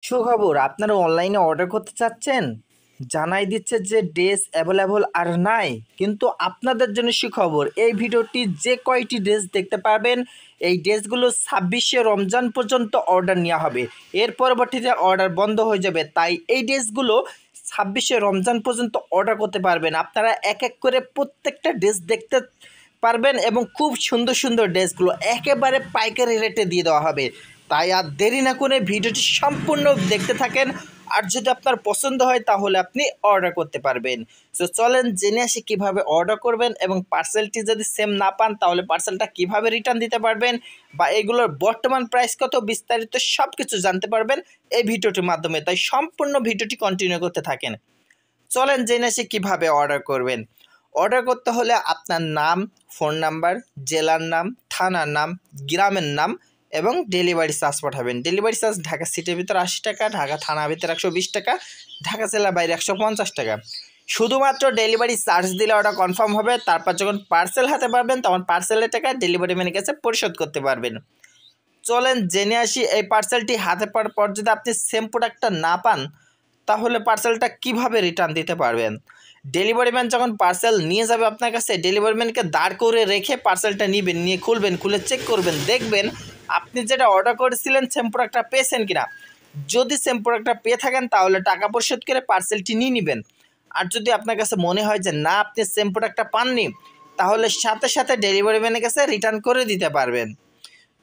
সুখবর, আপনারা অনলাইনে অর্ডার করতে চাচ্ছেন, জানাই দিচ্ছে যে ড্রেস অ্যাভেলেবল আর নাই। কিন্তু আপনাদের জন্য সুখবর, এই ভিডিওটি যে কয়টি ড্রেস দেখতে পারবেন এই ড্রেসগুলো 26শে রমজান পর্যন্ত অর্ডার নেওয়া হবে। এর পরবর্তীতে অর্ডার বন্ধ হয়ে যাবে। তাই এই ড্রেসগুলো 26শে রমজান পর্যন্ত অর্ডার করতে পারবেন। আপনারা এক এক করে প্রত্যেকটা ড্রেস দেখতে পারবেন এবং খুব সুন্দর সুন্দর ড্রেসগুলো একেবারে পাইকারি রেটে দিয়ে দেওয়া হবে। তাই আর দেরি না করে ভিডিওটি সম্পূর্ণ দেখতে থাকেন। আর যদি আপনার পছন্দ হয় তাহলে আপনি অর্ডার করতে পারবেন। সো চলেন জেনে আসি কীভাবে অর্ডার করবেন এবং পার্সেলটি যদি সেম না পান তাহলে পার্সেলটা কিভাবে রিটার্ন দিতে পারবেন বা এগুলোর বর্তমান প্রাইস কত বিস্তারিত সব কিছু জানতে পারবেন এই ভিডিওটির মাধ্যমে। তাই সম্পূর্ণ ভিডিওটি কন্টিনিউ করতে থাকেন। চলেন জেনে আসি কীভাবে অর্ডার করবেন। অর্ডার করতে হলে আপনার নাম, ফোন নাম্বার, জেলার নাম, থানার নাম, গ্রামের নাম এবং ডেলিভারি চার্জ পাঠাবেন। ডেলিভারি চার্জ ঢাকা সিটির ভিতরে 80 টাকা, ঢাকা থানার ভিতরে 120 টাকা, ঢাকা জেলার বাইরে 150 টাকা। শুধুমাত্র ডেলিভারি চার্জ দিলে ওটা কনফার্ম হবে। তারপর যখন পার্সেল হাতে পাবেন তখন পার্সেলের টাকা ডেলিভারি ম্যানের কাছে পরিশোধ করতে পারবেন। চলেন জেনে আসি এই পার্সেলটি হাতে পাওয়ার পর যদি আপনি সেম প্রোডাক্টটা না পান তাহলে পার্সেলটা কিভাবে রিটার্ন দিতে পারবেন। ডেলিভারি ম্যান যখন পার্সেল নিয়ে যাবে আপনার কাছে, ডেলিভারি ম্যানকে দাঁড় করে রেখে পার্সেলটা নিবেন, নিয়ে খুলবেন, খুলে চেক করবেন, দেখবেন আপনি যেটা অর্ডার করেছিলেন সেম প্রোডাক্টটা পেয়েছেন কিনা। যদি সেম প্রোডাক্টটা পেয়ে থাকেন তাহলে টাকা পরিশোধ করে পার্সেলটি নিয়ে নেবেন। আর যদি আপনার কাছে মনে হয় যে না আপনি সেম প্রোডাক্টটা পাননি তাহলে সাথে সাথে ডেলিভারি ম্যানের কাছে রিটার্ন করে দিতে পারবেন।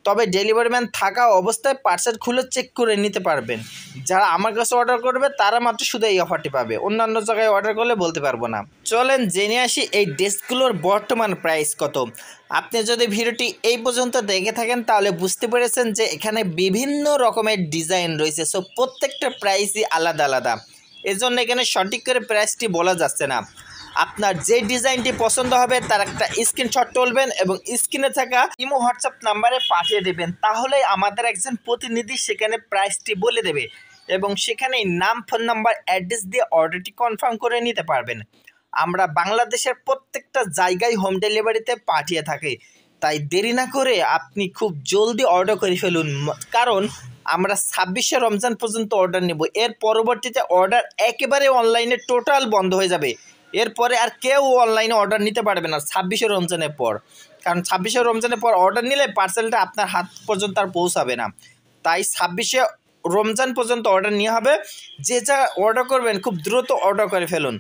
তবে ডেলিভারি ম্যান থাকা অবস্থায় পার্সেল খুলে চেক করে নিতে পারবেন। যারা আমার কাছে অর্ডার করবে তারা মাত্র শুধু এই অফারটি পাবে, অন্যান্য জায়গায় অর্ডার করলে বলতে পারবো না। চলেন জেনে আসি এই ড্রেসগুলোর বর্তমান প্রাইস কত। আপনি যদি ভিডিওটি এই পর্যন্ত দেখে থাকেন তাহলে বুঝতে পেরেছেন যে এখানে বিভিন্ন রকমের ডিজাইন রয়েছে। সো প্রত্যেকটা প্রাইসই আলাদা আলাদা, এজন্য এখানে সঠিক করে প্রাইসটি বলা যাচ্ছে না। আপনার যে ডিজাইনটি পছন্দ হবে তার একটা স্ক্রিনশট তুলবেন এবং স্ক্রিনে থাকা ইমো হোয়াটসঅ্যাপ নাম্বারে পাঠিয়ে দেবেন। তাহলেই আমাদের একজন প্রতিনিধি সেখানে প্রাইসটি বলে দেবে এবং সেখানেই নাম, ফোন নাম্বার, অ্যাড্রেস দিয়ে অর্ডারটি কনফার্ম করে নিতে পারবেন। আমরা বাংলাদেশের প্রত্যেকটা জায়গায় হোম ডেলিভারিতে পাঠিয়ে থাকি। তাই দেরি না করে আপনি খুব জলদি অর্ডার করে ফেলুন, কারণ আমরা 26শে রমজান পর্যন্ত অর্ডার নেব। এর পরবর্তীতে অর্ডার একেবারে অনলাইনে টোটাল বন্ধ হয়ে যাবে। এরপরে আর কেউ অনলাইনে অর্ডার নিতে পারবে না 26শে রমজানের পর, কারণ 26শে রমজানের পর অর্ডার নিলে পার্সেলটা আপনার হাত পর্যন্ত আর পৌঁছাবে না। তাই 26শে রমজান পর্যন্ত অর্ডার নেওয়া হবে। যে যা অর্ডার করবেন খুব দ্রুত অর্ডার করে ফেলুন।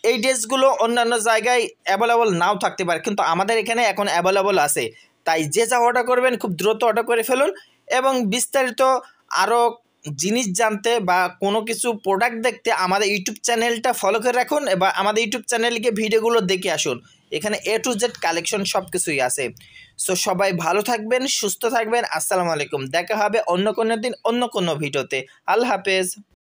এই ড্রেসগুলো অন্যান্য জায়গায় অ্যাভেলেবল নাও থাকতে পারে, কিন্তু আমাদের এখানে এখন অ্যাভেলেবল আছে। তাই যে যা অর্ডার করবেন খুব দ্রুত অর্ডার করে ফেলুন এবং বিস্তারিত আরও জিনিস জানতে বা কোনো কিছু প্রোডাক্ট দেখতে আমাদের ইউটিউব চ্যানেলটা ফলো করে রাখুন এবং আমাদের ইউটিউব চ্যানেলে গিয়ে ভিডিওগুলো দেখে আসুন। এখানে A to Z কালেকশন সব কিছুই আছে। সো সবাই ভালো থাকবেন, সুস্থ থাকবেন। আসসালামু আলাইকুম। দেখা হবে অন্য কোনো দিন অন্য কোনো ভিডিওতে। আল্লাহ হাফেজ।